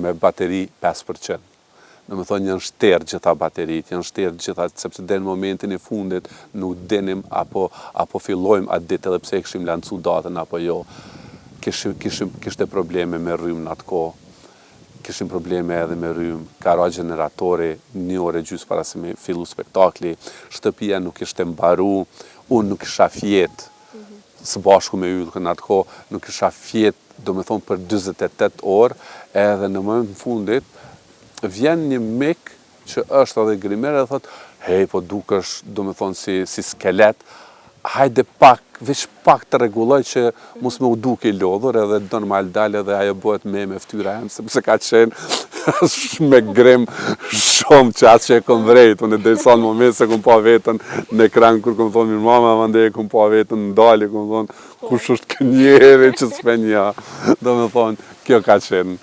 me bateri 5%. Në më thonë janë shterë gjitha baterit, janë shterë gjitha, sepse dhe në momentin e fundit nuk dinim apo fillojmë atë ditë edhe pse këshim lancu datën apo jo. Kishte probleme me rrymë në atë kohë. Kishim probleme edhe me rrymë, ka ra generatori 1 orë e gjysmë para se me fillu spektakli, shtëpia nuk ishte mbaru, unë nuk isha fjetë, së bashku me yllë në atë kohë, nuk isha fjetë, do me thonë për 28 orë, edhe në moment në fundit, vjen një mik që është edhe grimer edhe thot, hej, po dukesh, do me thonë si skelet, hajde pak, veç pak të reguloj që mos me u duke i lodhur edhe normal dalë edhe ajo bëhet me ftyra em, sepse ka qenë me grim shumë që atë që e kom vrejt, unë e derisa në moment se kom pa vetën në ekran, kur kom thonë, mirë mama, mande e kom pa vetën në dali, kom thonë, kush është kënjeri që s'pe nja, do me thonë, kjo ka qenë.